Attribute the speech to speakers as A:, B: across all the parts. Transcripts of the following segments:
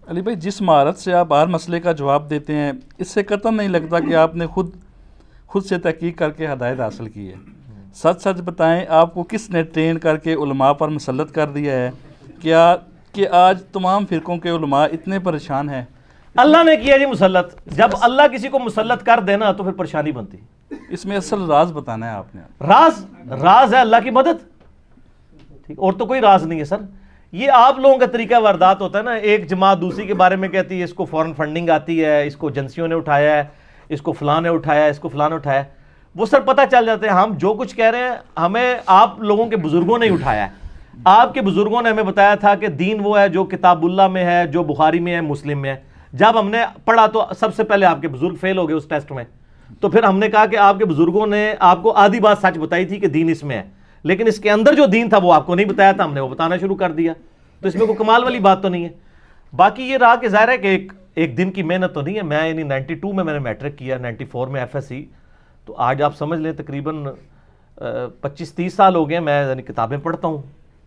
A: علی بھائی، جس مہارت سے آپ ہر مسئلے کا جواب دیتے ہیں، اس سے قطعاً نہیں لگتا کہ آپ نے خود سے تحقیق کر کے ہدایت حاصل کی ہے۔ سچ سچ بتائیں، آپ کو کس نے ٹرین کر کے علماء پر مسلط کر دیا ہے؟ کیا کہ آج تمام فرقوں کے علماء اتنے پریشان ہیں؟
B: اللہ نے کیا جی مسلط۔ جب اللہ کسی کو مسلط کر دینا تو پھر پریشانی بنتی۔
A: اس میں اصل راز بتانا ہے آپ نے۔
B: راز ہے اللہ کی مدد، اور تو کوئی راز نہیں ہے سر۔ یہ آپ لوگوں کا طریقہ واردات ہوتا ہے نا، ایک جماعت دوسری کے بارے میں کہتی ہے اس کو فورن فنڈنگ آتی ہے، اس کو ایجنسیوں نے اٹھایا ہے، اس کو فلاں نے اٹھایا ہے، اس کو فلاں نے اٹھایا ہے۔ وہ سر پتہ چل جاتے ہیں ہم جو کچھ کہہ رہے ہیں ہمیں آپ لوگوں کے بزرگوں نے اٹھایا ہے۔ آپ کے بزرگوں نے ہمیں بتایا تھا کہ دین وہ ہے جو کتاب اللہ میں ہے، جو بخاری میں ہے، مسلم میں ہے۔ جب ہم نے پڑھا تو سب سے پہلے آپ کے بزرگ فیل ہو گئے اس ٹیسٹ میں، تو پھر ہم نے کہا کہ آپ کے بزرگوں نے آپ کو آدھی بات سچ بتائی تھی کہ دین اس میں ہے، لیکن اس کے اندر جو دین تھا وہ آپ کو نہیں بتایا تھا، ہم نے وہ بتانا شروع کر دیا۔ تو اس میں کوئی کمال والی بات تو نہیں ہے۔ باقی یہ رہا کہ ظاہر ہے کہ ایک دن کی محنت تو نہیں ہے۔ میں یعنی 92 میں نے میٹرک کیا، 94 میں ایف ایس سی، تو آج آپ سمجھ لیں تقریباً 25-30 سال ہو گئے میں یعنی کتابیں پڑھتا ہوں،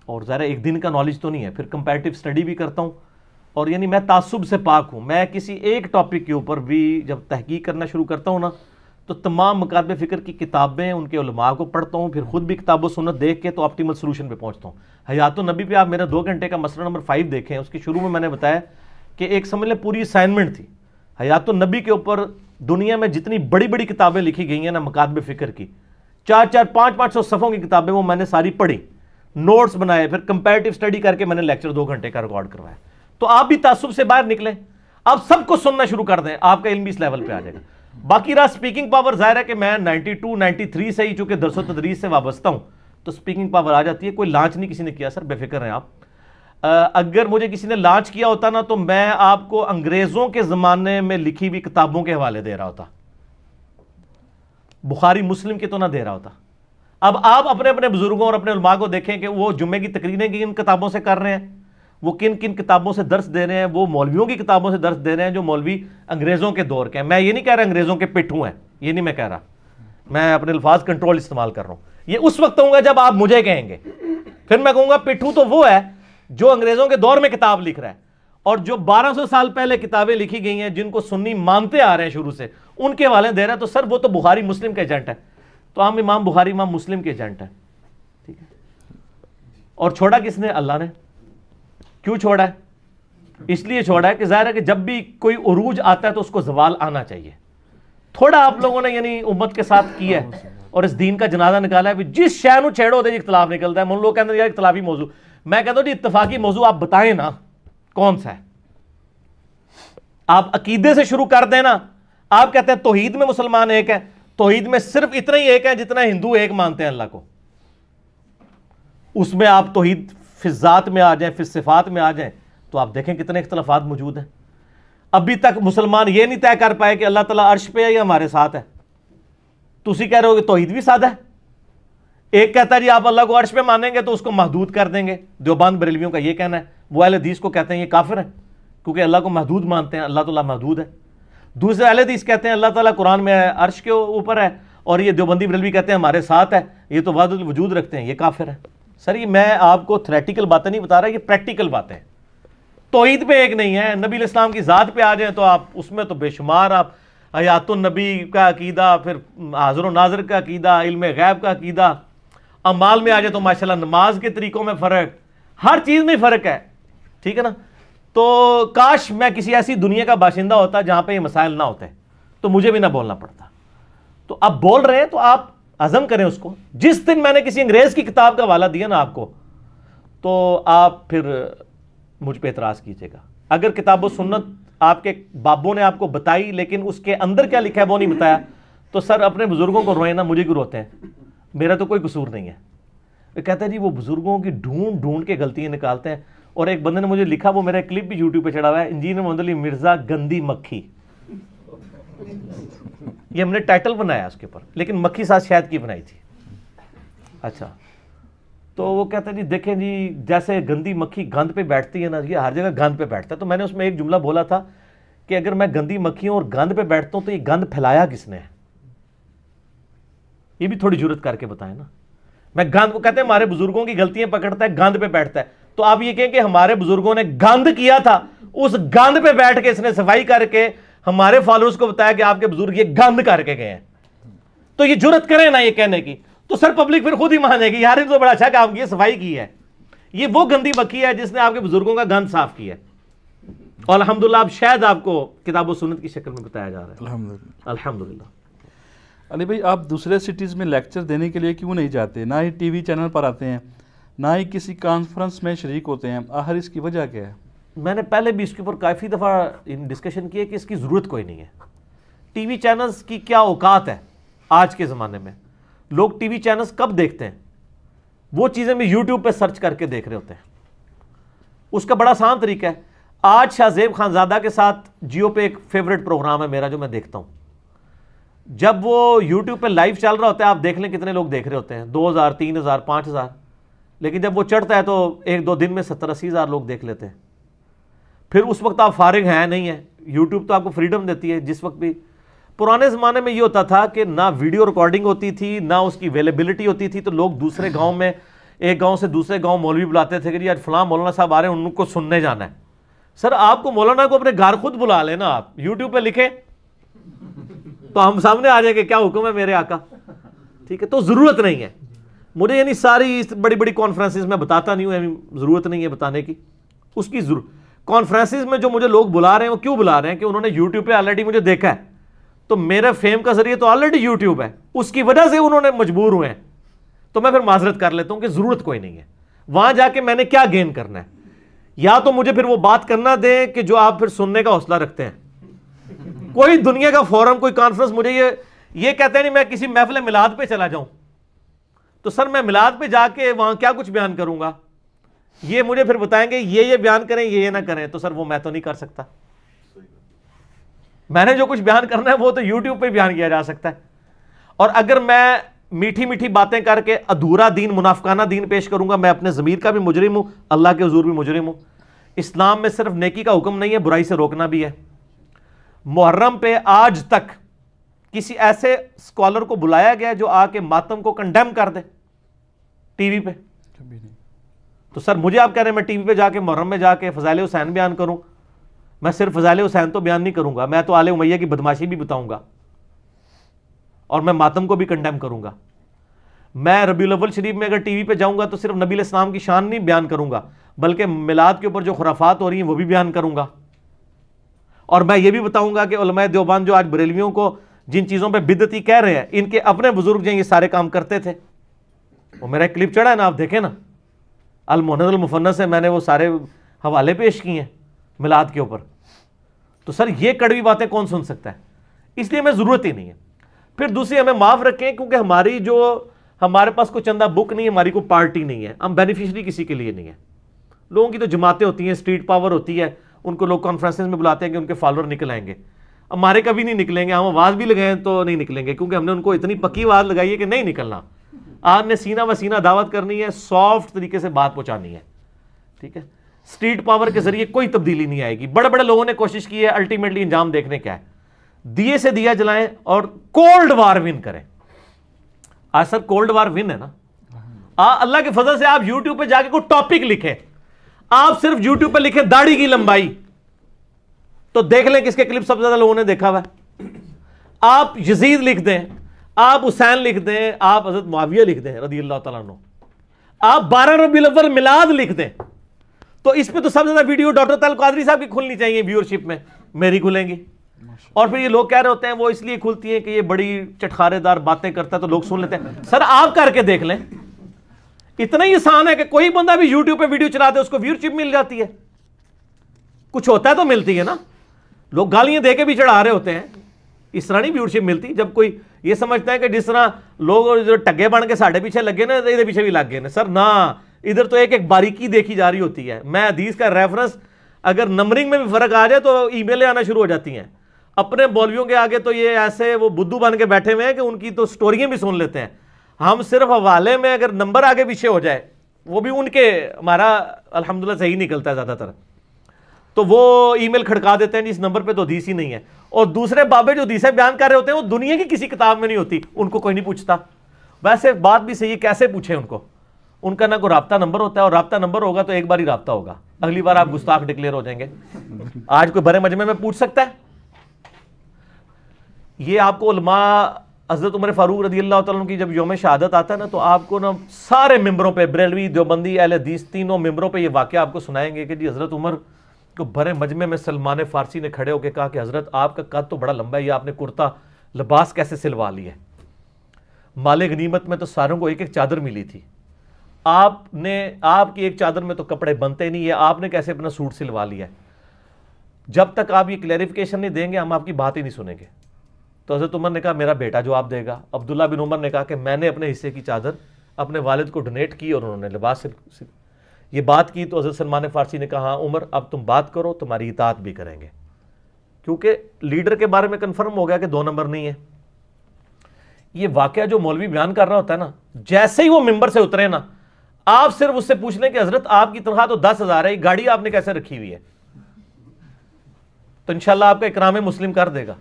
B: اور ظاہر ہے ایک دن کا نالج تو نہیں ہے، پھر کمپیریٹیو اسٹڈی بھی کرتا ہوں، اور یعنی میں تعصب سے پاک ہوں۔ میں کسی ایک ٹاپک کے اوپر بھی جب تحقیق کرنا شروع کرتا ہوں نا، تو تمام مکاتب فکر کی کتابیں ان کے علماء کو پڑھتا ہوں، پھر خود بھی کتاب و سنت دیکھ کے تو آپٹیمل سولوشن پہ پہنچتا ہوں۔ حیات النبی پہ آپ میرا 2 گھنٹے کا مسئلہ نمبر 5 دیکھیں، اس کی شروع میں نے بتایا کہ ایک سمجھ لیں پوری اسائنمنٹ تھی حیات النبی کے اوپر۔ دنیا میں جتنی بڑی بڑی کتابیں لکھی گئی ہیں نا مکاتب فکر کی، 400-500 صفحوں کی کتابیں، وہ میں نے ساری پڑھی، نوٹس بنائے، پھر کمپیریٹیو اسٹڈی کر کے میں نے لیکچر 2 گھنٹے کا ریکارڈ کروایا۔ تو آپ بھی تعصب سے باہر نکلیں، آپ سب کو سننا شروع کر دیں، آپ کا علم بھی اس لیول پہ آ جائے گا۔ باقی رہا سپیکنگ پاور، ظاہر ہے کہ میں 92-93 سے ہی چونکہ درس و تدریس سے وابستہ ہوں تو سپیکنگ پاور آ جاتی ہے۔ کوئی لانچ نہیں کسی نے کیا سر، بے فکر ہیں آپ۔ اگر مجھے کسی نے لانچ کیا ہوتا نا تو میں آپ کو انگریزوں کے زمانے میں لکھی ہوئی کتابوں کے حوالے دے رہا ہوتا، بخاری مسلم کے تو نہ دے رہا ہوتا۔ اب آپ اپنے اپنے بزرگوں اور اپنے علماء کو دیکھیں کہ وہ جمعے کی تقریریں کن کتابوں سے کر رہے ہیں، وہ کن کن کتابوں سے درس دے رہے ہیں، وہ مولویوں کی کتابوں سے درس دے رہے ہیں جو مولوی انگریزوں کے دور کے ہیں۔ میں یہ نہیں کہہ رہا انگریزوں کے پٹھوں ہیں، یہ نہیں میں کہہ رہا، میں اپنے الفاظ کنٹرول استعمال کر رہا ہوں۔ یہ اس وقت ہوں گا جب آپ مجھے کہیں گے، پھر میں کہوں گا پٹھوں تو وہ ہے جو انگریزوں کے دور میں کتاب لکھ رہا ہے، اور جو 1200 سال پہلے کتابیں لکھی گئی ہیں جن کو سنی مانتے آ رہے ہیں شروع سے، ان کے حوالے دے رہا ہے، تو سر وہ تو بخاری مسلم کے ایجنٹ ہے، تو ہم امام بخاری امام مسلم کے ایجنٹ ہیں، ٹھیک ہے۔ اور چھوڑا کس نے؟ اللہ نے۔ کیوں چھوڑا ہے؟ اس لیے چھوڑا ہے کہ ظاہر ہے کہ جب بھی کوئی عروج آتا ہے تو اس کو زوال آنا چاہیے۔ تھوڑا آپ لوگوں نے یعنی امت کے ساتھ کیا ہے اور اس دین کا جنازہ نکالا ہے، جس شے نو چھیڑو دے اختلاف نکلتا ہے۔ من لوگ کہتے ہیں یار اختلافی موضوع، میں کہتا ہوں جی اتفاقی موضوع آپ بتائیں نا کون سا ہے۔ آپ عقیدے سے شروع کر دیں نا، آپ کہتے ہیں توحید میں مسلمان ایک ہے، توحید میں صرف اتنا ہی ایک ہے جتنا ہندو ایک مانتے ہیں اللہ کو، اس میں آپ توحید فی ذات میں آ جائیں، فی صفات میں آ جائیں تو آپ دیکھیں کتنے اختلافات موجود ہیں۔ ابھی تک مسلمان یہ نہیں طے کر پائے کہ اللہ تعالیٰ عرش پہ ہے یا ہمارے ساتھ ہے۔ تسی کہہ رہے ہو کہ توحید بھی سادہ ہے۔ ایک کہتا ہے جی آپ اللہ کو عرش پہ مانیں گے تو اس کو محدود کر دیں گے، دیوبند بریلویوں کا یہ کہنا ہے، وہ اہل حدیث کو کہتے ہیں یہ کافر ہے کیونکہ اللہ کو محدود مانتے ہیں، اللہ تعالیٰ محدود ہے۔ دوسرے اہل حدیث کہتے ہیں اللہ تعالیٰ قرآن میں عرش کے اوپر ہے، اور یہ دیوبندی بریلوی کہتے ہیں ہمارے ساتھ ہے، یہ تو وحدت الوجود رکھتے ہیں، یہ کافر ہے۔ سر یہ میں آپ کو تھریٹیکل باتیں نہیں بتا رہا، یہ پریکٹیکل باتیں ہیں۔ توحید پہ ایک نہیں ہے، نبی علیہ السلام کی ذات پہ آ جائیں تو آپ اس میں تو بے شمار، آپ حیات النبی کا عقیدہ، پھر حاضر و ناظر کا عقیدہ، علم غیب کا عقیدہ، اعمال میں آ جائے تو ماشاءاللہ نماز کے طریقوں میں فرق، ہر چیز میں فرق ہے، ٹھیک ہے نا۔ تو کاش میں کسی ایسی دنیا کا باشندہ ہوتا جہاں پہ یہ مسائل نہ ہوتے تو مجھے بھی نہ بولنا پڑتا۔ تو اب بول رہے ہیں تو آپ عزم کریں اس کو۔ جس دن میں نے کسی انگریز کی کتاب کا حوالہ دیا نا آپ کو، تو آپ پھر مجھ پہ اعتراض کیجیے گا۔ اگر کتاب و سنت آپ کے بابوں نے آپ کو بتائی لیکن اس کے اندر کیا لکھا ہے وہ نہیں بتایا، تو سر اپنے بزرگوں کو روئیں نا، مجھے کیوں روتے ہیں؟ میرا تو کوئی قصور نہیں ہے۔ وہ کہتا ہے جی وہ بزرگوں کی ڈھونڈ ڈھونڈ کے غلطیاں نکالتے ہیں۔ اور ایک بندے نے مجھے لکھا، وہ میرا کلپ بھی یوٹیوب پہ چڑھا ہوا ہے، انجینئر محمد علی مرزا گندی مکھی، یہ ہم نے ٹائٹل بنایا اس کے اوپر، لیکن مکھی ساتھ شہد کی بنائی تھی۔ اچھا، تو وہ کہتا ہے جی دیکھیں جی جیسے گندی مکھی گند پہ بیٹھتی ہے نا، یہ ہر جگہ گند پہ بیٹھتا ہے۔ تو میں نے اس میں ایک جملہ بولا تھا کہ اگر میں گندی مکھی ہوں اور گند پہ بیٹھتا ہوں تو یہ گند پھیلایا کس نے ہے؟ یہ بھی تھوڑی جرت کر کے بتائیں نا۔ میں گند کو کہتے ہیں ہمارے بزرگوں کی غلطیاں پکڑتا ہے، گند پہ بیٹھتا ہے، تو آپ یہ کہیں کہ ہمارے بزرگوں نے گند کیا تھا, اس گند پہ بیٹھ کے اس نے صفائی کر کے ہمارے فالوورز کو بتایا کہ آپ کے بزرگ یہ گند کر کے گئے ہیں, تو یہ جرت کریں نا یہ کہنے کی, تو سر پبلک پھر خود ہی مانے گی یار تو بڑا اچھا کام کیا, صفائی کی ہے. یہ وہ گندی بکی ہے جس نے آپ کے بزرگوں کا گند صاف کیا ہے, اور الحمدللہ اب شاید آپ کو کتاب و سنت کی شکل میں بتایا جا رہا ہے. الحمدللہ.
A: علی بھائی, آپ دوسرے سٹیز میں لیکچر دینے کے لیے کیوں نہیں جاتے, نہ ہی ٹی وی چینل پر آتے ہیں, نہ ہی کسی کانفرنس میں شریک ہوتے ہیں, آخر اس کی وجہ کیا ہے؟
B: میں نے پہلے بھی اس کے اوپر کافی دفعہ ڈسکشن کی ہے کہ اس کی ضرورت کوئی نہیں ہے. ٹی وی چینلز کی کیا اوقات ہے آج کے زمانے میں؟ لوگ ٹی وی چینلز کب دیکھتے ہیں؟ وہ چیزیں بھی یوٹیوب پہ سرچ کر کے دیکھ رہے ہوتے ہیں. اس کا بڑا آسان طریقہ ہے. آج شاہ زیب خانزادہ کے ساتھ جیو پہ ایک فیوریٹ پروگرام ہے میرا جو میں دیکھتا ہوں. جب وہ یوٹیوب پہ لائیو چل رہا ہوتا ہے, آپ دیکھ لیں کتنے لوگ دیکھ رہے ہوتے ہیں, 2000 3000 5000. لیکن جب وہ چڑھتا ہے تو 1-2 دن میں 70-80 ہزار لوگ دیکھ لیتے ہیں. پھر اس وقت آپ فارغ ہیں نہیں ہیں. یوٹیوب تو آپ کو فریڈم دیتی ہے جس وقت بھی. پرانے زمانے میں یہ ہوتا تھا کہ نہ ویڈیو ریکارڈنگ ہوتی تھی, نہ اس کی اویلیبلٹی ہوتی تھی, تو لوگ دوسرے گاؤں میں, ایک گاؤں سے دوسرے گاؤں مولوی بلاتے تھے کہ جی آج فلاں مولانا صاحب آ رہے ہیں, ان کو سننے جانا ہے. سر آپ کو مولانا کو اپنے گھر خود بلا لینا, آپ یوٹیوب پہ لکھیں تو ہم سامنے آ جائیں کہ کیا حکم ہے میرے آقا. ٹھیک ہے, تو ضرورت نہیں ہے مجھے, یعنی ساری بڑی بڑی کانفرنسز میں بتاتا نہیں ہوں, ضرورت نہیں ہے بتانے کی. اس کی ضرورت, کانفرنسز میں جو مجھے لوگ بلا رہے ہیں وہ کیوں بلا رہے ہیں کہ انہوں نے یوٹیوب پہ آلریڈی مجھے دیکھا ہے, تو میرا فیم کا ذریعہ تو آلریڈی یوٹیوب ہے, اس کی وجہ سے انہوں نے مجبور ہوئے ہیں. تو میں پھر معذرت کر لیتا ہوں کہ ضرورت کوئی نہیں ہے. وہاں جا کے میں نے کیا گین کرنا ہے؟ یا تو مجھے پھر وہ بات کرنا دیں کہ جو آپ پھر سننے کا حوصلہ رکھتے ہیں. کوئی دنیا کا فورم, کوئی کانفرنس مجھے یہ کہتے ہیں نہیں میں کسی محفل میلاد پہ چلا جاؤں, تو سر میں میلاد پہ جا کے وہاں کیا کچھ بیان کروں گا؟ یہ مجھے پھر بتائیں گے یہ بیان کریں, یہ نہ کریں, تو سر وہ میں تو نہیں کر سکتا. میں نے جو کچھ بیان کرنا ہے وہ تو یوٹیوب پہ بیان کیا جا سکتا ہے. اور اگر میں میٹھی میٹھی باتیں کر کے ادھورا دین, منافقانہ دین پیش کروں گا, میں اپنے ضمیر کا بھی مجرم ہوں, اللہ کے حضور بھی مجرم ہوں. اسلام میں صرف نیکی کا حکم نہیں ہے, برائی سے روکنا بھی ہے. محرم پہ آج تک کسی ایسے اسکالر کو بلایا گیا جو آ کے ماتم کو کنڈیم کر دے ٹی وی پہ؟ تو سر مجھے آپ کہہ رہے ہیں میں ٹی وی پہ جا کے محرم میں جا کے فضائل حسین بیان کروں؟ میں صرف فضائل حسین تو بیان نہیں کروں گا, میں تو آل امیہ کی بدماشی بھی بتاؤں گا, اور میں ماتم کو بھی کنڈیم کروں گا. میں ربیع الاول شریف میں اگر ٹی وی پہ جاؤں گا تو صرف نبی علیہ السلام کی شان نہیں بیان کروں گا, بلکہ میلاد کے اوپر جو خرافات ہو رہی ہیں وہ بھی بیان کروں گا. اور میں یہ بھی بتاؤں گا کہ علماء دیوبند جو آج بریلویوں کو جن چیزوں پہ بدعتی کہہ رہے ہیں, ان کے اپنے بزرگ جو یہ سارے کام کرتے تھے. وہ میرا ایک کلپ چڑھا ہے نا, آپ دیکھیں نا, الموند المفنس سے میں نے وہ سارے حوالے پیش کیے ہیں میلاد کے اوپر. تو سر یہ کڑوی باتیں کون سن سکتا ہے؟ اس لیے ہمیں ضرورت ہی نہیں ہے. پھر دوسری ہمیں معاف رکھیں کیونکہ ہمارے پاس کوئی چندہ بک نہیں ہے, ہماری کوئی پارٹی نہیں ہے, ہم بینیفیشری کسی کے لیے نہیں ہے. لوگوں کی تو جماعتیں ہوتی ہیں, اسٹریٹ پاور ہوتی ہے, ان کو لوگ کانفرنسز میں بلاتے ہیں کہ ان کے فالوور نکل آئیں گے. ہمارے کبھی نہیں نکلیں گے, ہم آواز بھی لگائیں تو نہیں نکلیں گے, کیونکہ ہم نے ان کو اتنی پکی آواز لگائی ہے کہ نہیں نکلنا. آپ نے سینہ و سینہ دعوت کرنی ہے, سافٹ طریقے سے بات پہنچانی ہے. ٹھیک ہے, اسٹریٹ پاور کے ذریعے کوئی تبدیلی نہیں آئے گی. بڑے بڑے لوگوں نے کوشش کی ہے, الٹیمیٹلی انجام دیکھنے کیا ہے, دیے سے دیا جلائیں اور کولڈ وار ون کریں. آج سر کولڈ وار ون ہے نا, اللہ کے فضل سے آپ یوٹیوب پہ جا کے کوئی ٹاپک لکھیں, آپ صرف یوٹیوب پہ لکھیں داڑھی کی لمبائی, تو دیکھ لیں کس کے کلپ سب سے زیادہ لوگوں نے دیکھا ہوا ہے. آپ یزید لکھ دیں, آپ حسین لکھ دیں, آپ حضرت معاویہ لکھ دیں رضی اللہ تعالیٰ عنہ, آپ 12 ربیع الاول میلاد لکھ دیں, تو اس پہ تو سب سے زیادہ ویڈیو ڈاکٹر طارق قادری صاحب کی کھلنی چاہیے ویورشپ میں, میری کھلیں گی. اور پھر یہ لوگ کہہ رہے ہوتے ہیں وہ اس لیے کھلتی ہیں کہ یہ بڑی چٹخارے دار باتیں کرتا ہے تو لوگ سن لیتے ہیں. سر آپ کر کے دیکھ لیں, اتنا ہی آسان ہے کہ کوئی بندہ بھی یوٹیوب پہ ویڈیو چلا دے, اس کو ویورشپ مل جاتی ہے. کچھ ہوتا ہے تو ملتی ہے نا, لوگ گالیاں دے کے بھی چڑھا رہے ہوتے ہیں, اس طرح نہیں ویورشپ ملتی. جب کوئی یہ سمجھتا ہے کہ جس طرح لوگ جو ٹگے بن کے ساڑھے پیچھے لگے نا, ادھر پیچھے بھی لگ گئے نا, سر نہ, ادھر تو ایک ایک باریکی دیکھی جا رہی ہوتی ہے. میں حدیث کا ریفرنس اگر نمبرنگ میں بھی فرق آ جائے تو ای میلیں آنا شروع ہو جاتی ہیں. اپنے مولویوں کے آگے تو یہ ایسے وہ بدھو بن کے بیٹھے ہوئے ہیں کہ ان کی تو سٹوریاں بھی سن لیتے ہیں. ہم صرف حوالے میں اگر نمبر آگے پیچھے ہو جائے, وہ بھی ان کے, ہمارا الحمدللہ صحیح نکلتا ہے زیادہ تر, تو وہ ای میل کھڑکا دیتے ہیں اس نمبر پہ تو حدیث ہی نہیں ہے. اور دوسرے بابے جو حدیثیں بیان کر رہے ہوتے ہیں وہ دنیا کی کسی کتاب میں نہیں ہوتی, ان کو کوئی نہیں پوچھتا. ویسے بات بھی صحیح ہے, کیسے پوچھے ان کو, ان کا نہ کوئی رابطہ نمبر ہوتا ہے، اور رابطہ نمبر ہوگا تو ایک بار ہی رابطہ ہوگا، اگلی بار آپ گستاخ ڈکلیئر ہو جائیں گے۔ آج کوئی بڑے مجمع میں پوچھ سکتا ہے؟ یہ آپ کو علماء حضرت عمر فاروق رضی اللہ تعالیٰ عنہ کی جب یوم شہادت آتا ہے نا، تو آپ کو نا سارے ممبروں پہ، بریلوی، دیوبندی، اہل حدیث، تینوں ممبروں پہ یہ واقعہ آپ کو سنائیں گے کہ جی حضرت عمر کو بڑے مجمع میں سلمان فارسی نے کھڑے ہو کے کہا کہ حضرت آپ کا قد تو بڑا لمبا ہے، یہ آپ نے کرتا لباس کیسے سلوا لیا ہے؟ مال غنیمت میں تو ساروں کو ایک ایک چادر ملی تھی، آپ کی ایک چادر میں تو کپڑے بنتے نہیں ہے، آپ نے کیسے اپنا سوٹ سلوا لیا ہے؟ جب تک آپ یہ کلیریفیکیشن نہیں دیں گے ہم آپ کی بات ہی نہیں سنیں گے۔ تو حضرت عمر نے کہا میرا بیٹا جواب دے گا۔ عبداللہ بن عمر نے کہا کہ میں نے اپنے حصے کی چادر اپنے والد کو ڈونیٹ کی اور انہوں نے لباس یہ بات کی۔ تو حضرت سلمان فارسی نے کہا ہاں عمر اب تم بات کرو، تمہاری اطاعت بھی کریں گے، کیونکہ لیڈر کے بارے میں کنفرم ہو گیا کہ 2 نمبر نہیں ہے۔ یہ واقعہ جو مولوی بیان کر رہا ہوتا ہے نا، جیسے ہی وہ ممبر سے اترے نا، آپ صرف اس سے پوچھ لیں کہ حضرت آپ کی تنخواہ تو 10,000 ہے، گاڑی آپ نے کیسے رکھی ہوئی ہے؟ تو انشاءاللہ آپ کا اکرام مسلم کر دے گا،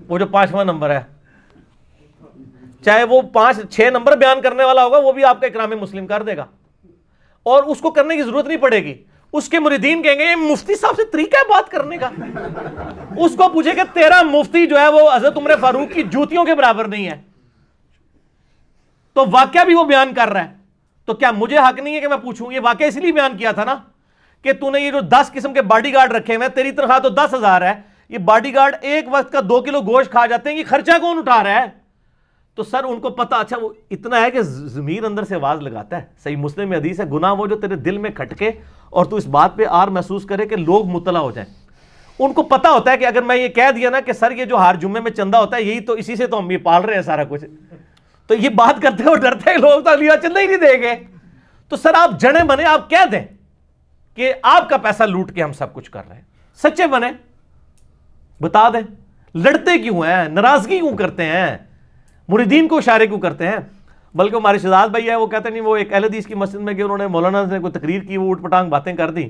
B: وہ جو 5واں نمبر ہے، چاہے وہ 5-6 نمبر بیان کرنے والا ہوگا، وہ بھی آپ کا اکرام مسلم کر دے گا، اور اس کو کرنے کی ضرورت نہیں پڑے گی۔ اس کے مریدین کہیں گے یہ مفتی صاحب سے طریقہ ہے بات کرنے کا، اس کو پوچھے کہ تیرا مفتی جو ہے وہ حضرت عمر فاروق کی جوتیوں کے برابر نہیں ہے، تو واقعہ بھی وہ بیان کر رہا ہے، تو کیا مجھے حق نہیں ہے کہ میں پوچھوں؟ یہ واقعہ اس لیے بیان کیا تھا نا کہ تو نے یہ جو 10 قسم کے باڈی گارڈ رکھے ہوئے ہیں، تیری تنخواہ تو 10,000 ہے، یہ باڈی گارڈ ایک وقت کا 2 کلو گوشت کھا جاتے ہیں، یہ خرچہ کون اٹھا رہا ہے؟ تو سر ان کو پتا، اچھا وہ اتنا ہے کہ ضمیر اندر سے آواز لگاتا ہے۔ صحیح مسلم میں حدیث ہے، گناہ وہ جو تیرے دل میں کھٹکے اور تو اس بات پہ آر محسوس کرے کہ لوگ مطلع ہو جائیں۔ ان کو پتا ہوتا ہے کہ اگر میں یہ کہہ دیا نا کہ سر یہ جو ہر جمعے میں چندہ ہوتا ہے یہی تو اسی سے تو ہم یہ پال رہے ہیں سارا کچھ، تو یہ بات کرتے ہو ڈرتے ہیں لوگ تو اگلی بار چندہ ہی نہیں دیں گے۔ تو سر آپ جڑے بنے، آپ کہہ دیں کہ آپ کا پیسہ لوٹ کے ہم سب کچھ کر رہے ہیں، سچے بنے، بتا دیں۔ لڑتے کیوں ہیں؟ ناراضگی کیوں کرتے ہیں؟ مریدین کو اشارے کیوں کرتے ہیں؟ بلکہ ہمارے شہزاد بھائی ہے، وہ کہتے نہیں، وہ ایک اہل حدیث کی مسجد میں گئے، انہوں نے مولانا نے کوئی تقریر کی، وہ اوٹ پٹانگ باتیں کر دی،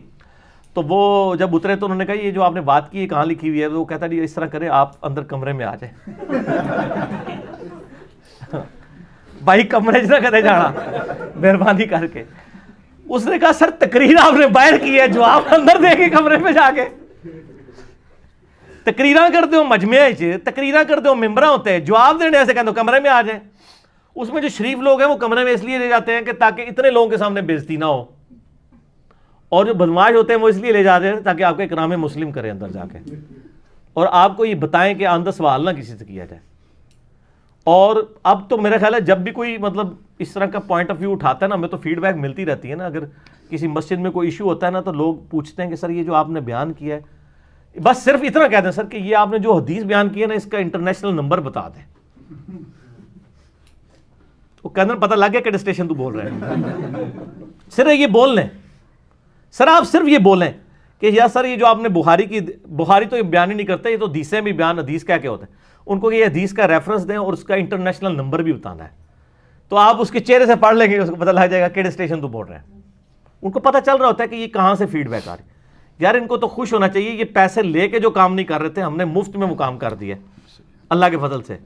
B: تو وہ جب اترے تو انہوں نے کہا یہ جو آپ نے بات کی ہے کہاں لکھی ہوئی ہے؟ وہ کہتا ہے اس طرح کریں آپ اندر کمرے میں آ جائیں۔ بھائی کمرے نہ کرے جانا مہربانی کر کے۔ اس نے کہا سر تقریر آپ نے باہر کی ہے، جواب اندر دے کے کمرے میں جا کے تقریراں کرتے ہو، مجمع تقریراں کرتے ہو، ممبراں ہوتے ہیں، جواب دینے ایسے کہتے ہو کمرے میں آ جائیں۔ اس میں جو شریف لوگ ہیں وہ کمرے میں اس لیے لے جاتے ہیں کہ تاکہ اتنے لوگوں کے سامنے بےزتی نہ ہو، اور جو بدماش ہوتے ہیں وہ اس لیے لے جاتے ہیں تاکہ آپ کا اکرام مسلم کریں اندر جا کے، اور آپ کو یہ بتائیں کہ آندہ سوال نہ کسی سے کیا جائے۔ اور اب تو میرا خیال ہے جب بھی کوئی مطلب اس طرح کا پوائنٹ آف ویو اٹھاتا ہے نا، ہمیں تو فیڈ بیک ملتی رہتی ہے نا، اگر کسی مسجد میں کوئی ایشو ہوتا ہے نا تو لوگ پوچھتے ہیں کہ سر یہ جو آپ نے بیان کیا ہے، بس صرف اتنا کہہ دیں سر کہ یہ آپ نے جو حدیث بیان کی ہے نا اس کا انٹرنیشنل نمبر بتا دیں، وہ کہنے پتہ لگ گیا کہ اسٹیشن تو بول رہے ہیں، صرف یہ بول لیں، سر آپ صرف یہ بولیں کہ یا سر یہ جو آپ نے بخاری تو یہ بیان ہی نہیں کرتے، یہ تو حدیثیں بھی بیان حدیث کیا ہوتے ہیں، ان کو یہ حدیث کا ریفرنس دیں اور اس کا انٹرنیشنل نمبر بھی بتانا ہے، تو آپ اس کے چہرے سے پڑھ لیں گے، اس کو پتہ لگ جائے گا کہ اسٹیشن تو بول رہے ہیں۔ ان کو پتہ چل رہا ہوتا ہے کہ یہ کہاں سے فیڈ بیک آ رہی ہے۔ یار ان کو تو خوش ہونا چاہیے، یہ پیسے لے کے جو کام نہیں کر رہے تھے ہم نے مفت میں وہ کام کر دیا اللہ کے فضل سے،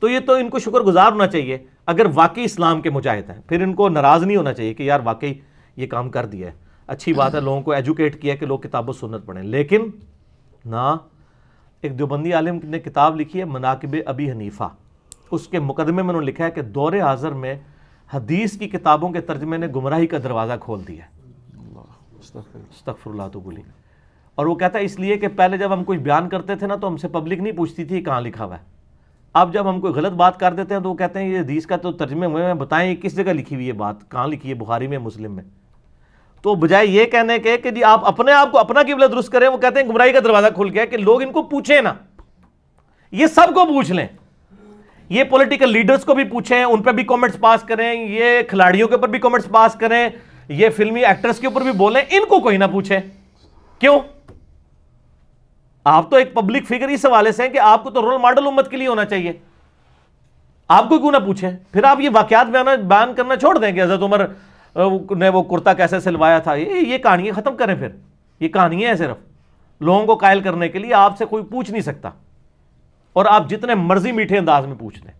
B: تو یہ تو ان کو شکر گزار ہونا چاہیے اگر واقعی اسلام کے مجاہد ہیں، پھر ان کو ناراض نہیں ہونا چاہیے کہ یار واقعی یہ کام کر دیا ہے، اچھی بات ہے، لوگوں کو ایجوکیٹ کیا کہ لوگ کتاب و سنت پڑھیں۔ لیکن نہ، ایک دیوبندی عالم نے کتاب لکھی ہے مناقب ابی حنیفہ، اس کے مقدمے میں انہوں نے لکھا ہے کہ دور حاضر میں حدیث کی کتابوں کے ترجمے نے گمراہی کا دروازہ کھول دیا ہے، استغفر اللہ تو بولی۔ اور وہ کہتا ہے اس لیے کہ پہلے جب ہم کوئی بیان کرتے تھے نا تو ہم سے پبلک نہیں پوچھتی تھی کہاں لکھا ہوا ہے، اب جب ہم کوئی غلط بات کر دیتے ہیں تو وہ کہتے ہیں یہ حدیث کا تو ترجمے ہوئے ہیں، بتائیں یہ کس جگہ لکھی ہوئی ہے بات، کہاں لکھی ہے، بخاری میں، مسلم میں؟ تو بجائے یہ کہنے کے کہ جی آپ اپنے آپ کو اپنا قبلہ درست کریں، وہ کہتے ہیں گمراہی کا دروازہ کھل گیا کہ لوگ ان کو پوچھیں نا، یہ سب کو پوچھ لیں، یہ پولیٹیکل لیڈرز کو بھی پوچھیں، ان پہ بھی کامنٹس پاس کریں، یہ کھلاڑیوں کے اوپر بھی کامنٹس پاس کریں، یہ فلمی ایکٹرز کے اوپر بھی بولیں، ان کو کوئی نہ پوچھے۔ کیوں؟ آپ تو ایک پبلک فگر اس حوالے سے ہیں کہ آپ کو تو رول ماڈل امت کے لیے ہونا چاہیے، آپ کو کیوں نہ پوچھیں؟ پھر آپ یہ واقعات بیان کرنا چھوڑ دیں کہ حضرت عمر نے وہ کرتا کیسے سلوایا تھا، یہ کہانیاں ختم کریں، پھر یہ کہانیاں ہیں صرف لوگوں کو قائل کرنے کے لیے، آپ سے کوئی پوچھ نہیں سکتا، اور آپ جتنے مرضی میٹھے انداز میں پوچھ لیں،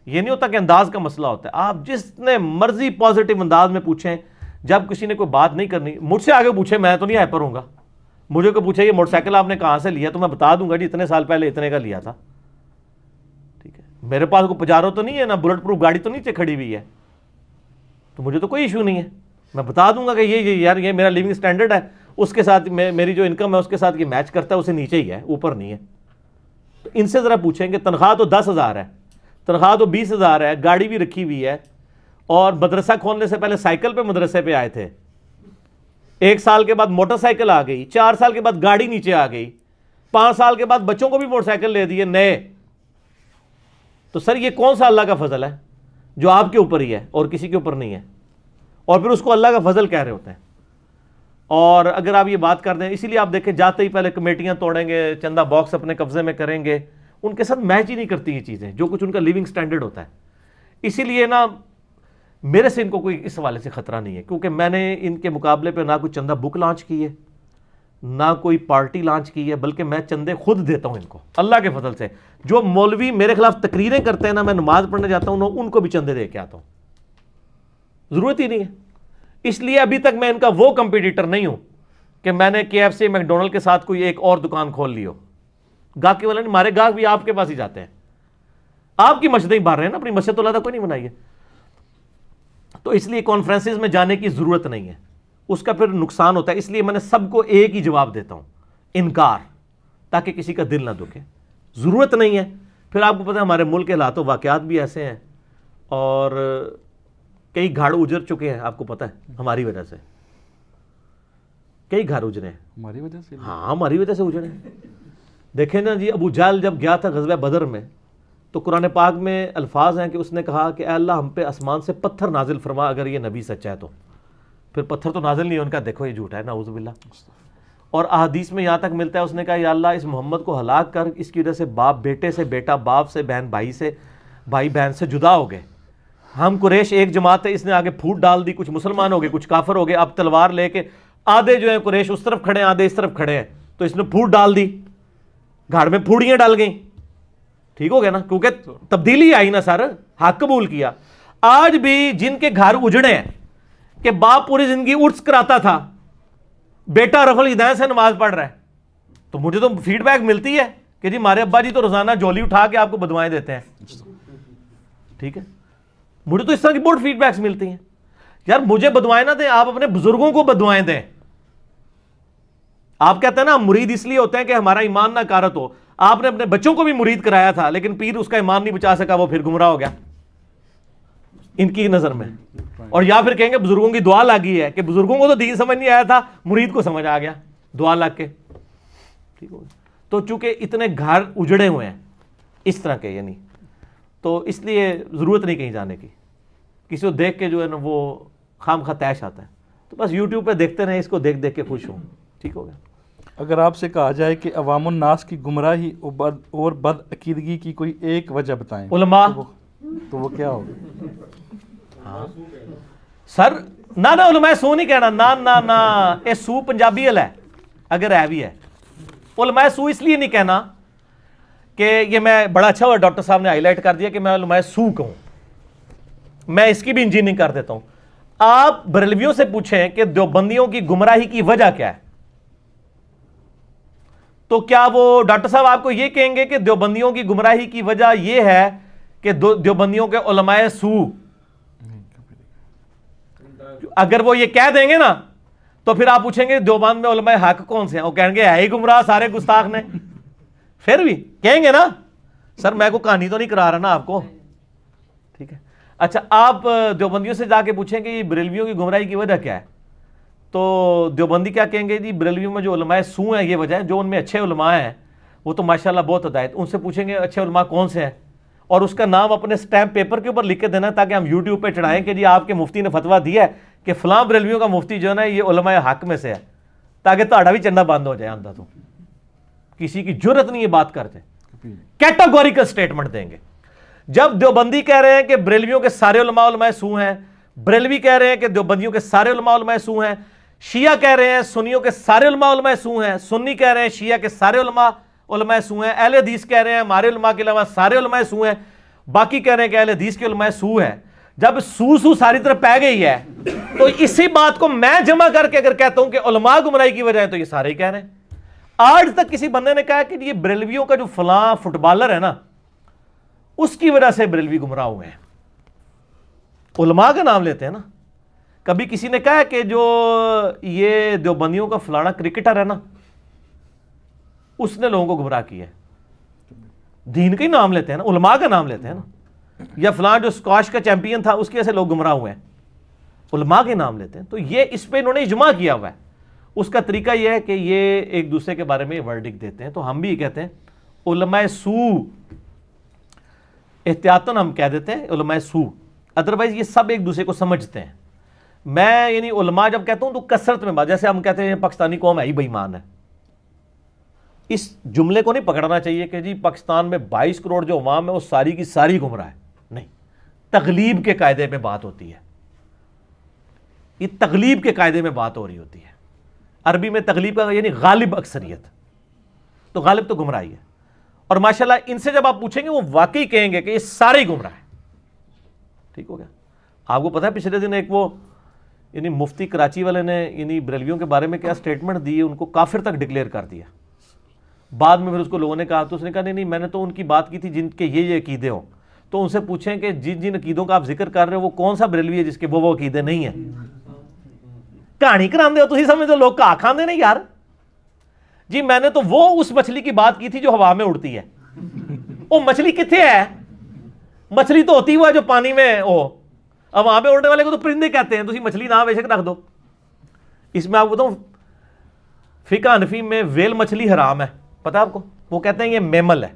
B: یہ نہیں ہوتا کہ انداز کا مسئلہ ہوتا ہے. آپ جتنے مرضی پازیٹیو انداز میں پوچھیں, جب کسی نے کوئی بات نہیں کرنی مجھ سے آگے پوچھے, میں تو نہیں ہائپر ہوں گا. مجھے کو پوچھے یہ موٹر سائیکل آپ نے کہاں سے لیا, تو میں بتا دوں گا جی اتنے سال پہلے اتنے کا لیا تھا. ٹھیک ہے, میرے پاس کوئی پجارو تو نہیں ہے, نہ بلٹ پروف گاڑی تو نیچے کھڑی ہوئی ہے, تو مجھے تو کوئی ایشو نہیں ہے. میں بتا دوں گا کہ یہ یار یہ میرا لیونگ سٹینڈرڈ ہے, اس کے ساتھ میری جو انکم ہے اس کے ساتھ یہ میچ کرتا ہے, اسے نیچے ہی ہے, اوپر نہیں ہے. تو ان سے ذرا پوچھیں کہ تنخواہ تو 10,000 ہے, تنخواہ تو 20,000 ہے, گاڑی بھی رکھی ہوئی ہے, اور مدرسہ کھولنے سے پہلے سائیکل پہ مدرسے پہ آئے تھے, 1 سال کے بعد موٹر سائیکل آ گئی, 4 سال کے بعد گاڑی نیچے آ گئی, 5 سال کے بعد بچوں کو بھی موٹر سائیکل لے دیے نئے. تو سر یہ کون سا اللہ کا فضل ہے جو آپ کے اوپر ہی ہے اور کسی کے اوپر نہیں ہے, اور پھر اس کو اللہ کا فضل کہہ رہے ہوتے ہیں. اور اگر آپ یہ بات کر دیں, اسی لیے آپ دیکھیں جاتے ہی پہلے کمیٹیاں توڑیں گے, چندہ باکس اپنے قبضے میں کریں گے, ان کے ساتھ میچ ہی نہیں کرتی یہ چیزیں, جو کچھ ان کا لیونگ سٹینڈرڈ ہوتا ہے. اسی لیے نا میرے سے ان کو کوئی اس حوالے سے خطرہ نہیں ہے, کیونکہ میں نے ان کے مقابلے پہ نہ کوئی چندہ بک لانچ کی ہے, نہ کوئی پارٹی لانچ کی ہے, بلکہ میں چندے خود دیتا ہوں ان کو اللہ کے فضل سے. جو مولوی میرے خلاف تقریریں کرتے ہیں نا, میں نماز پڑھنے جاتا ہوں ان کو بھی چندے دے کے آتا ہوں, ضرورت ہی نہیں ہے. اس لیے ابھی تک میں ان کا وہ کمپیٹیٹر نہیں ہوں کہ میں نے KFC میکڈونلڈ کے ساتھ کوئی ایک اور دکان کھول لی ہو. گاہک والے نہیں, ہمارے گاہک بھی آپ کے پاس ہی جاتے ہیں, آپ کی مسجدیں ہی بھر رہے ہیں نا, اپنی مسجد تو اللہ کوئی نہیں بنائی ہے. تو اس لیے کانفرنسز میں جانے کی ضرورت نہیں ہے, اس کا پھر نقصان ہوتا ہے. اس لیے میں نے سب کو ایک ہی جواب دیتا ہوں, انکار, تاکہ کسی کا دل نہ دکھے. ضرورت نہیں ہے. پھر آپ کو پتہ ہے ہمارے ملک کے حالات و واقعات بھی ایسے ہیں, اور کئی گھر اجڑ چکے ہیں, آپ کو پتہ ہے ہماری وجہ سے کئی گھر اجڑے ہیں,
A: ہماری وجہ سے.
B: ہاں ہماری وجہ سے اجڑے ہیں. دیکھیں نا جی, ابو جہل جب گیا تھا غزوہ بدر میں, تو قرآن پاک میں الفاظ ہیں کہ اس نے کہا کہ اے اللہ ہم پہ آسمان سے پتھر نازل فرما اگر یہ نبی سچا ہے تو. پھر پتھر تو نازل نہیں ہے, ان کا دیکھو یہ جھوٹا ہے, نعوذ باللہ. اور احادیث میں یہاں تک ملتا ہے, اس نے کہا یا اللہ اس محمد کو ہلاک کر, اس کی وجہ سے باپ بیٹے سے, بیٹا باپ سے, بہن بھائی سے, بھائی بہن سے جدا ہو گئے. ہم قریش ایک جماعت ہے, اس نے آگے پھوٹ ڈال دی, کچھ مسلمان ہو گئے کچھ کافر ہو گئے. اب تلوار لے کے آدھے جو ہیں قریش اس طرف کھڑے ہیں, آدھے اس طرف کھڑے ہیں, تو اس نے پھوٹ ڈال دی, گھر میں پھوڑیاں ڈال گئیں. ٹھیک ہو گیا نا, کیونکہ تبدیلی آئی نا سر, حق قبول کیا. آج بھی جن کے گھر اجڑے ہیں کہ باپ پوری زندگی عرس کراتا تھا, بیٹا رفع اليدین سے نماز پڑھ رہا ہے, تو مجھے تو فیڈ بیک ملتی ہے کہ جی ہمارے ابا جی تو روزانہ جولی اٹھا کے آپ کو بدوائیں دیتے ہیں. ٹھیک ہے, مجھے تو اس طرح کی بہت فیڈ بیکس ملتی ہیں. یار مجھے بدوائیں نہ دیں, آپ اپنے بزرگوں کو بدوائیں دیں. آپ کہتے ہیں نا مرید اس لیے ہوتے ہیں کہ ہمارا ایمان نہ کارت ہو. آپ نے اپنے بچوں کو بھی مرید کرایا تھا, لیکن پیر اس کا ایمان نہیں بچا سکا, وہ پھر گمراہ ہو گیا ان کی نظر میں. اور یا پھر کہیں گے بزرگوں کی دعا لگی ہے, کہ بزرگوں کو تو دین سمجھ نہیں آیا تھا, مرید کو سمجھ آ گیا دعا لگ کے. ٹھیک ہو, تو چونکہ اتنے گھر اجڑے ہوئے ہیں اس طرح کے, یعنی تو اس لیے ضرورت نہیں کہیں جانے کی. کسی کو دیکھ کے جو ہے نا وہ خام خواہ تیش آتا ہے, تو بس یوٹیوب پہ دیکھتے رہیں, اس کو دیکھ دیکھ کے خوش ہوں. ٹھیک ہو گیا.
A: اگر آپ سے کہا جائے کہ عوام الناس کی گمراہی اور بد عقیدگی کی کوئی ایک وجہ بتائیں,
B: علماء,
A: تو وہ کیا ہوگا؟
B: ہاں سر, نہ علماء سو نہیں کہنا, نہ اے سو پنجابی ہے, اگر ہے بھی ہے. علماء سو اس لیے نہیں کہنا کہ یہ میں بڑا اچھا ہوا ڈاکٹر صاحب نے ہائی لائٹ کر دیا کہ میں علماء سو کہوں, میں اس کی بھی انجینئرنگ کر دیتا ہوں. آپ بریلویوں سے پوچھیں کہ دیوبندیوں کی گمراہی کی وجہ کیا ہے, تو کیا وہ ڈاکٹر صاحب آپ کو یہ کہیں گے کہ دیوبندیوں کی گمراہی کی وجہ یہ ہے کہ دیوبندیوں کے علماء سو؟ اگر وہ یہ کہہ دیں گے نا, تو پھر آپ پوچھیں گے دیوبند میں علماء حق کون سے ہیں, وہ کہیں گے ہے ہی گمراہ سارے گستاخ نے. پھر بھی کہیں گے نا سر میں کوئی کہانی تو نہیں کرا رہا نا آپ کو. ٹھیک ہے, اچھا آپ دیوبندیوں سے جا کے پوچھیں کہ یہ بریلویوں کی گمراہی کی وجہ کیا ہے, تو دیوبندی کیا کہیں گے, جی بریلویوں میں جو علماء سو ہیں یہ وجہ ہے, جو ان میں اچھے علماء ہیں وہ تو ماشاءاللہ بہت ہدایت. ان سے پوچھیں گے اچھے علماء کون سے ہیں, اور اس کا نام اپنے سٹیمپ پیپر کے اوپر لکھ کے دینا, تاکہ ہم یوٹیوب پہ چڑھائیں کہ جی آپ کے مفتی نے فتویٰ دیا ہے کہ فلاں بریلویوں کا مفتی جو ہے نا یہ علماء حق میں سے ہے, تاکہ تہاڈا بھی چندہ بند ہو جائے. اندھا تو کسی کی جرت نہیں یہ بات کرتے, کیٹاگوریکل سٹیٹمنٹ دیں گے. جب دیوبندی کہہ رہے ہیں کہ بریلویوں کے سارے علماء سو ہیں, بریلوی کہہ رہے ہیں کہ دیوبندیوں کے سارے علماء سو ہیں, شیعہ کہہ رہے ہیں سنیوں کے سارے علماء سو ہیں, سنی کہہ رہے ہیں شیعہ کے سارے علماء سو ہیں, اہل حدیث کہہ رہے ہیں ہمارے علماء کے علاوہ سارے علماء سو ہیں, باقی کہہ رہے ہیں کہ اہل حدیث کے علماء سو ہے. جب سو ساری طرف پہ گئی ہے تو اسی بات کو میں جمع کر کے اگر کہتا ہوں کہ علماء گمراہی کی وجہ ہے تو یہ سارے ہی کہہ رہے ہیں. آج تک کسی بندے نے کہا کہ یہ بریلویوں کا جو فلاں فٹ بالر ہے نا اس کی وجہ سے بریلوی گمراہ ہوئے ہیں. علماء کا نام لیتے ہیں نا. کبھی کسی نے کہا کہ جو یہ دیوبندیوں کا فلانا کرکٹر ہے نا اس نے لوگوں کو گمراہ کیا ہے. دین کا ہی نام لیتے ہیں نا, علماء کا نام لیتے ہیں نا. یا فلاں جو اسکواش کا چیمپئن تھا اس کی وجہ سے لوگ گمراہ ہوئے ہیں, علماء کے نام لیتے ہیں. تو یہ اس پہ انہوں نے اجماع کیا ہوا ہے. اس کا طریقہ یہ ہے کہ یہ ایک دوسرے کے بارے میں ورڈک دیتے ہیں. تو ہم بھی یہ کہتے ہیں علماء سو, احتیاطاً ہم کہہ دیتے ہیں علماء سو, ادروائز یہ سب ایک دوسرے کو سمجھتے ہیں. میں یعنی علماء جب کہتا ہوں تو کثرت میں بات, جیسے ہم کہتے ہیں پاکستانی قوم ہے ہی بے ایمان ہے, اس جملے کو نہیں پکڑنا چاہیے کہ جی پاکستان میں 22 کروڑ جو عوام ہے وہ ساری کی ساری گمراہ ہے. نہیں, تغلیب کے قاعدے میں بات ہوتی ہے. یہ تغلیب کے قاعدے میں بات ہو رہی ہوتی ہے. عربی میں تغلیب کا یعنی غالب اکثریت, تو غالب تو گمراہی ہے. اور ماشاءاللہ ان سے جب آپ پوچھیں گے وہ واقعی کہیں گے کہ یہ سارے ہی گمراہ ہیں. ٹھیک ہو گیا. آپ کو پتا ہے پچھلے دن ایک وہ یعنی مفتی کراچی والے نے یعنی بریلویوں کے بارے میں کیا سٹیٹمنٹ دی ہے, ان کو کافر تک ڈکلیئر کر دیا. بعد میں پھر اس کو لوگوں نے کہا تو اس نے کہا نہیں میں نے تو ان کی بات کی تھی جن کے یہ عقیدے ہوں. تو ان سے پوچھیں کہ جن جن عقیدوں کا آپ ذکر کر رہے ہو وہ کون سا بریلوی ہے جس کے وہ عقیدے نہیں ہیں. کہانی کراندے ہو تھی سمجھ, لوگ کہا کھاندے نہیں یار. جی میں نے تو وہ اس مچھلی کی بات کی تھی جو ہوا میں اڑتی ہے. وہ مچھلی کتنے ہے؟ مچھلی تو ہوتی ہوا جو پانی میں ہو, اب وہاں پہ اڑنے والے کو تو پرندے کہتے ہیں. تو مچھلی نہ بے شک رکھ دو. اس میں آپ کو بتاؤں فقہ حنفی میں ویل مچھلی حرام ہے, پتہ آپ کو؟ وہ کہتے ہیں یہ میمل ہے,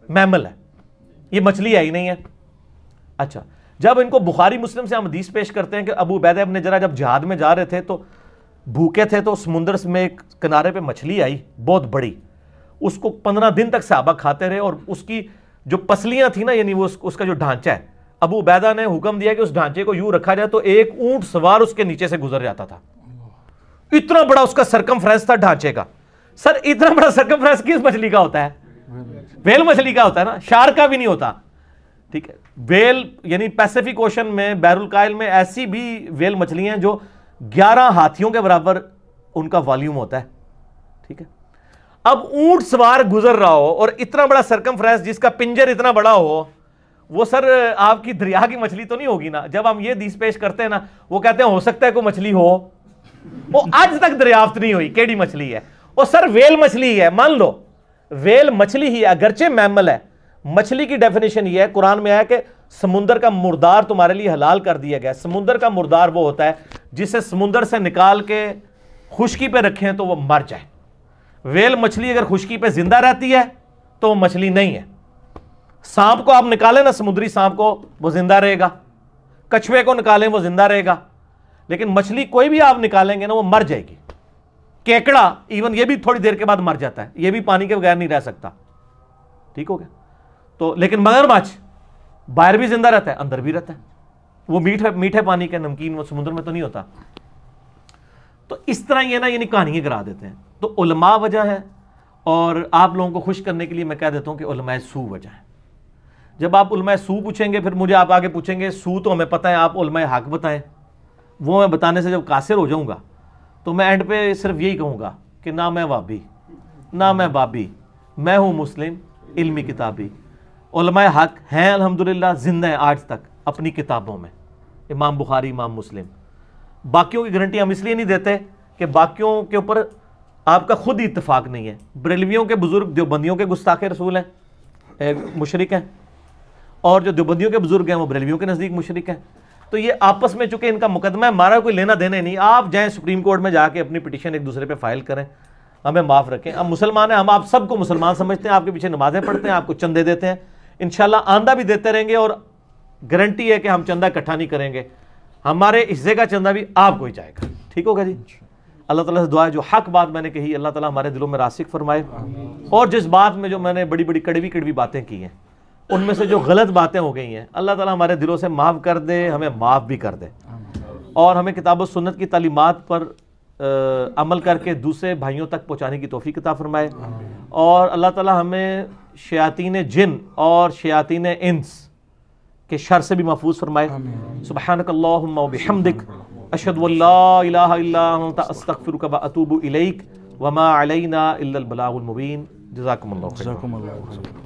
B: میمل ہے, یہ مچھلی ہے ہی نہیں ہے. اچھا, جب ان کو بخاری مسلم سے ہم حدیث پیش کرتے ہیں کہ ابو عبیدہ ابن جرح جب جہاد میں جا رہے تھے تو بھوکے تھے, تو سمندر میں ایک کنارے پہ مچھلی آئی بہت بڑی. اس کو 15 دن تک صحابہ کھاتے رہے, اور اس کی جو پسلیاں تھیں نا یعنی وہ اس کا جو ڈھانچہ ہے, ابو عبیدہ نے حکم دیا کہ اس ڈھانچے کو یوں رکھا جائے تو ایک اونٹ سوار اس کے نیچے سے گزر جاتا تھا. اتنا بڑا اس کا سرکمفرنس تھا ڈھانچے کا. سر اتنا بڑا سرکمفرنس کس مچھلی کا ہوتا ہے؟ ویل مچھلی کا ہوتا ہے نا, شارک کا بھی نہیں ہوتا. ٹھیک ہے, ویل یعنی پیسیفک اوشن میں بحر الکاہل میں ایسی بھی ویل مچھلی ہیں جو 11 ہاتھیوں کے برابر ان کا والیوم ہوتا ہے. ٹھیک ہے, اب اونٹ سوار گزر رہا ہو اور اتنا بڑا سرکمفرنس جس کا پنجر اتنا بڑا ہو, وہ سر آپ کی دریا کی مچھلی تو نہیں ہوگی نا. جب ہم یہ حدیث پیش کرتے ہیں نا وہ کہتے ہیں ہو سکتا ہے کوئی مچھلی ہو, وہ آج تک دریافت نہیں ہوئی کیڑی مچھلی ہے. وہ سر ویل مچھلی ہے, مان لو ویل مچھلی ہی اگرچہ میمل ہے. مچھلی کی ڈیفینیشن یہ ہے, قرآن میں آیا کہ سمندر کا مردار تمہارے لیے حلال کر دیا گیا. سمندر کا مردار وہ ہوتا ہے جسے سمندر سے نکال کے خشکی پہ رکھیں تو وہ مر جائے. ویل مچھلی اگر خشکی پہ زندہ رہتی ہے تو وہ مچھلی نہیں ہے. سانپ کو آپ نکالیں نا, سمندری سانپ کو, وہ زندہ رہے گا. کچھوے کو نکالیں وہ زندہ رہے گا. لیکن مچھلی کوئی بھی آپ نکالیں گے نا وہ مر جائے گی. کیکڑا ایون یہ بھی تھوڑی دیر کے بعد مر جاتا ہے, یہ بھی پانی کے بغیر نہیں رہ سکتا. ٹھیک ہو گیا. تو لیکن مگرمچھ باہر بھی زندہ رہتا ہے اندر بھی رہتا ہے. وہ میٹھے پانی کے نمکین, وہ سمندر میں تو نہیں ہوتا. تو اس طرح یہ نا یعنی کہانیاں کرا دیتے ہیں. تو علماء وجہ ہے, اور آپ لوگوں کو خوش کرنے کے لیے میں کہہ دیتا ہوں کہ علماء سو وجہ ہے. جب آپ علماء سو پوچھیں گے پھر مجھے آپ آگے پوچھیں گے سو تو ہمیں پتہ ہے, آپ علماء حق بتائیں. وہ میں بتانے سے جب قاصر ہو جاؤں گا تو میں اینڈ پہ صرف یہی کہوں گا کہ نہ میں وابی نہ میں بابی, میں ہوں مسلم علمی کتابی. علماء حق ہیں الحمدللہ, زندہ ہیں آج تک اپنی کتابوں میں, امام بخاری, امام مسلم. باقیوں کی گارنٹی ہم اس لیے نہیں دیتے کہ باقیوں کے اوپر آپ کا خود ہی اتفاق نہیں ہے. بریلویوں کے بزرگ دیوبندیوں کے گستاخ رسول ہیں, مشرک ہیں, اور جو دیوبندیوں کے بزرگ ہیں وہ بریلویوں کے نزدیک مشرک ہیں. تو یہ آپس میں چونکہ ان کا مقدمہ ہے, ہمارا کوئی لینا دینا نہیں. آپ جائیں سپریم کورٹ میں جا کے اپنی پٹیشن ایک دوسرے پہ فائل کریں, ہمیں معاف رکھیں. ہم مسلمان ہیں, ہم آپ سب کو مسلمان سمجھتے ہیں, آپ کے پیچھے نمازیں پڑھتے ہیں, آپ کو چندے دیتے ہیں, انشاءاللہ آندہ بھی دیتے رہیں گے. اور گارنٹی ہے کہ ہم چندہ اکٹھا نہیں کریں گے, ہمارے حصے کا چندہ بھی آپ کو ہی جائے گا. ٹھیک ہوگا جی. اللہ تعالیٰ سے دعا ہے جو حق بات میں نے کہی اللہ تعالیٰ ہمارے دلوں میں راسخ فرمائے, اور جس بات میں جو میں نے بڑی بڑی کڑوی باتیں کی ہیں ان میں سے جو غلط باتیں ہو گئی ہیں اللہ تعالیٰ ہمارے دلوں سے معاف کر دے, ہمیں معاف بھی کر دے, اور ہمیں کتاب و سنت کی تعلیمات پر عمل کر کے دوسرے بھائیوں تک پہنچانے کی توفیق عطا فرمائے. اور اللہ تعالیٰ ہمیں شیاطین جن اور شیاطین انس کے شر سے بھی محفوظ فرمائے. سبحانک اللہم و بحمدک اشہد ان لا الہ الا انت استغفرک و اتوب الیک وما علینا الا البلاغ المبین. جزاکم اللہ خیر.